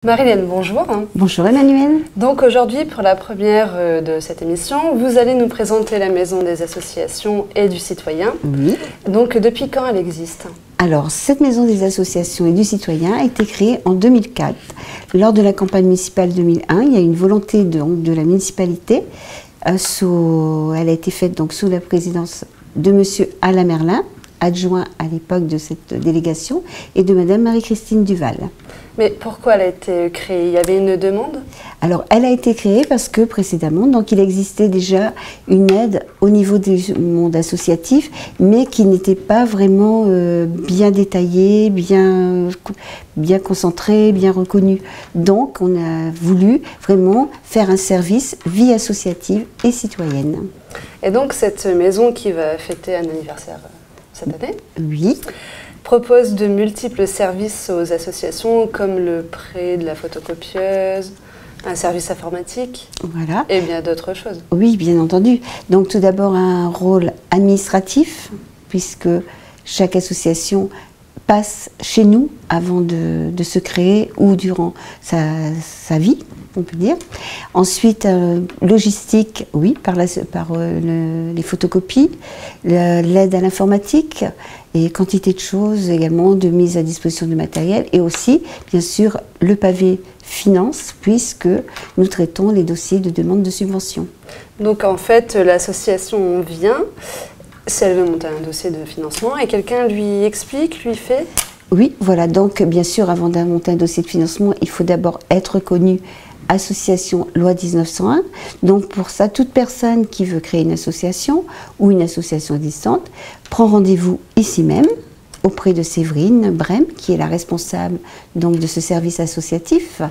Marilène, bonjour. Bonjour Emmanuel. Donc aujourd'hui, pour la première de cette émission, vous allez nous présenter la Maison des associations et du citoyen. Oui. Donc depuis quand elle existe? Alors, cette Maison des associations et du citoyen a été créée en 2004. Lors de la campagne municipale 2001, il y a une volonté de la municipalité. Elle a été faite donc sous la présidence de monsieur Alain Merlin, adjoint à l'époque de cette délégation, et de madame Marie-Christine Duval. Mais pourquoi elle a été créée? Il y avait une demande? Alors, elle a été créée parce que précédemment, donc, il existait déjà une aide au niveau du monde associatif, mais qui n'était pas vraiment bien détaillée, bien concentrée, bien reconnue. Donc, on a voulu vraiment faire un service vie associative et citoyenne. Et donc, cette maison qui va fêter un anniversaire cette année? Oui. Propose de multiples services aux associations comme le prêt de la photocopieuse, un service informatique, voilà, et bien d'autres choses. Oui, bien entendu. Donc tout d'abord un rôle administratif, puisque chaque association passe chez nous avant de se créer ou durant sa vie, on peut dire. Ensuite, logistique, oui, par les photocopies, l'aide à l'informatique et quantité de choses également, de mise à disposition de matériel, et aussi, bien sûr, le pavé finance, puisque nous traitons les dossiers de demande de subvention. Donc en fait, l'association vient, si elle veut monter un dossier de financement, et quelqu'un lui explique, lui fait? Oui, voilà, donc bien sûr, avant de monter un dossier de financement, il faut d'abord être connu association loi 1901. Donc pour ça, toute personne qui veut créer une association ou une association existante prend rendez-vous ici même auprès de Séverine Brem, qui est la responsable donc de ce service associatif,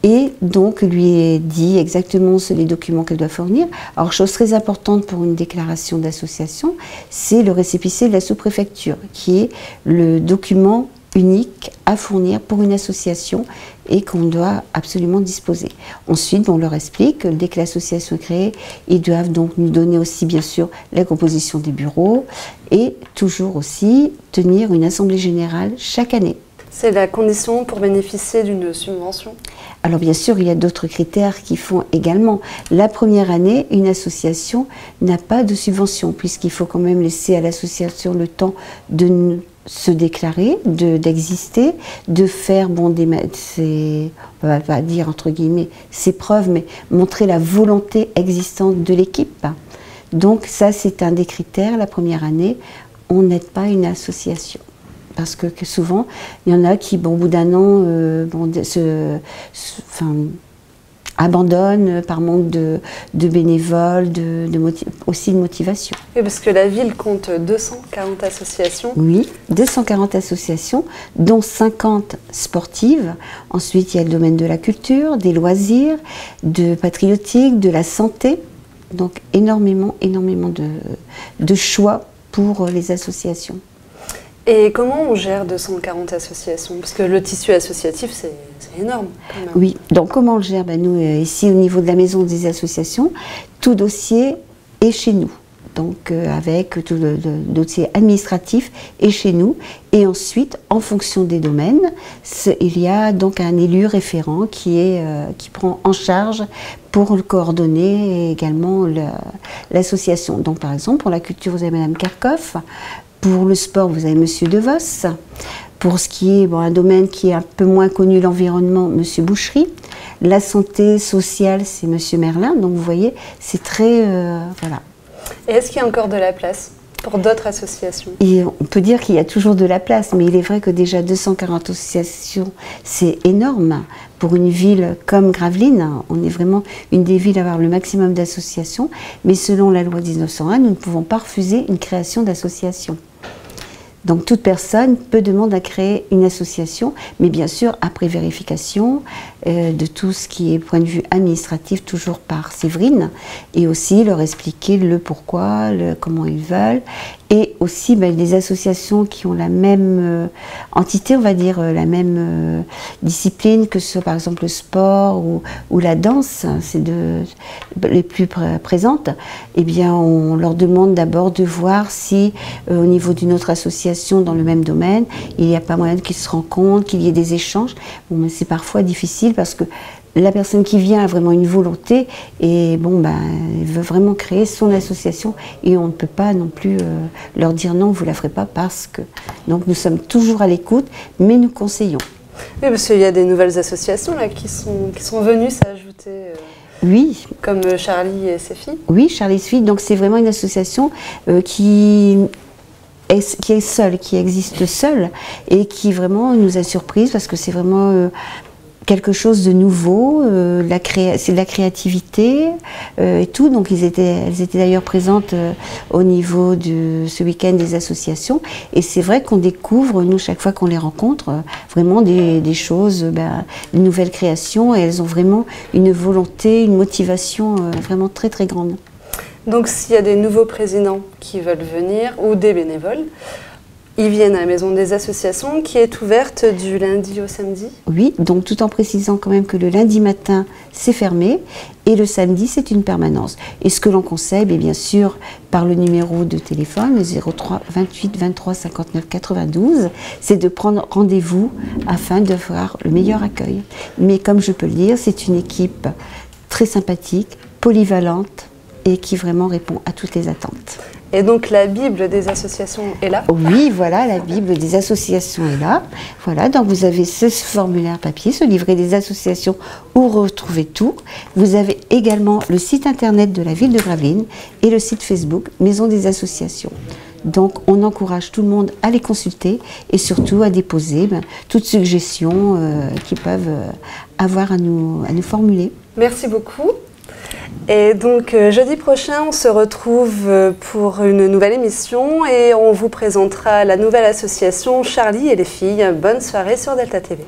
et donc lui dit exactement les documents qu'elle doit fournir. Alors, chose très importante pour une déclaration d'association, c'est le récépissé de la sous-préfecture, qui est le document unique à fournir pour une association et qu'on doit absolument disposer. Ensuite, on leur explique que dès que l'association est créée, ils doivent donc nous donner aussi bien sûr la composition des bureaux et toujours aussi tenir une assemblée générale chaque année. C'est la condition pour bénéficier d'une subvention? Alors bien sûr, il y a d'autres critères qui font également. La première année, une association n'a pas de subvention, puisqu'il faut quand même laisser à l'association le temps de se déclarer, d'exister, de faire, bon, on va pas dire entre guillemets ses preuves, mais montrer la volonté existante de l'équipe. Donc ça, c'est un des critères. La première année, on n'aide pas une association. Parce que souvent, il y en a qui, bon, au bout d'un an, abandonnent par manque de bénévoles, aussi de motivation. Oui, parce que la ville compte 240 associations. Oui, 240 associations, dont 50 sportives. Ensuite, il y a le domaine de la culture, des loisirs, de patriotique, de la santé. Donc, énormément de choix pour les associations. Et comment on gère 240 associations? Parce que le tissu associatif, c'est énorme quand même. Oui, donc comment on le gère? Nous, ici, au niveau de la Maison des associations, tout dossier est chez nous. Donc avec tout le dossier administratif est chez nous. Et ensuite, en fonction des domaines, il y a donc un élu référent qui prend en charge pour le coordonner et également l'association. Donc par exemple, pour la culture, vous avez Madame Kerkhoff. Pour le sport, vous avez Monsieur DeVos. Pour ce qui est un domaine qui est un peu moins connu, l'environnement, Monsieur Boucherie. La santé sociale, c'est Monsieur Merlin. Donc vous voyez, c'est très... voilà. Et est-ce qu'il y a encore de la place pour d'autres associations? Et on peut dire qu'il y a toujours de la place, mais il est vrai que déjà 240 associations, c'est énorme. Pour une ville comme Gravelines, on est vraiment une des villes à avoir le maximum d'associations, mais selon la loi 1901, nous ne pouvons pas refuser une création d'association. Donc toute personne peut demander à créer une association, mais bien sûr après vérification de tout ce qui est point de vue administratif, toujours par Séverine, et aussi leur expliquer le pourquoi, comment ils veulent, et aussi des associations qui ont la même entité, on va dire, la même discipline, que ce soit par exemple le sport ou la danse, c'est les plus présentes. Eh bien, on leur demande d'abord de voir si, au niveau d'une autre association dans le même domaine, il n'y a pas moyen qu'ils se rencontrent, qu'il y ait des échanges. Bon, mais c'est parfois difficile parce que la personne qui vient a vraiment une volonté et elle veut vraiment créer son association et on ne peut pas non plus leur dire non, vous ne la ferez pas parce que... Donc nous sommes toujours à l'écoute, mais nous conseillons. Oui, parce qu'il y a des nouvelles associations là, qui sont venues s'ajouter. Oui. Comme Charlie et ses filles. Oui, Charlie et ses filles. Donc c'est vraiment une association qui est seule, qui existe seule et qui vraiment nous a surprise parce que c'est vraiment... quelque chose de nouveau, c'est de la créativité et tout. Donc elles étaient d'ailleurs présentes au niveau de ce week-end des associations. Et c'est vrai qu'on découvre, nous, chaque fois qu'on les rencontre, vraiment des choses, de nouvelles créations. Et elles ont vraiment une volonté, une motivation vraiment très très grande. Donc s'il y a des nouveaux présidents qui veulent venir ou des bénévoles, ils viennent à la maison des associations qui est ouverte du lundi au samedi? Oui, donc tout en précisant quand même que le lundi matin, c'est fermé et le samedi, c'est une permanence. Et ce que l'on conseille, bien sûr, par le numéro de téléphone, le 03 28 23 59 92, c'est de prendre rendez-vous afin d'avoir le meilleur accueil. Mais comme je peux le dire, c'est une équipe très sympathique, polyvalente et qui vraiment répond à toutes les attentes. Et donc la Bible des associations est là? Oui, voilà, la Bible des associations est là. Voilà, donc vous avez ce formulaire papier, ce livret des associations où vous retrouvez tout. Vous avez également le site internet de la ville de Gravelines et le site Facebook Maison des associations. Donc on encourage tout le monde à les consulter et surtout à déposer toutes suggestions qu'ils peuvent avoir à nous formuler. Merci beaucoup. Et donc jeudi prochain, on se retrouve pour une nouvelle émission et on vous présentera la nouvelle association Charlie et les filles. Bonne soirée sur Delta TV.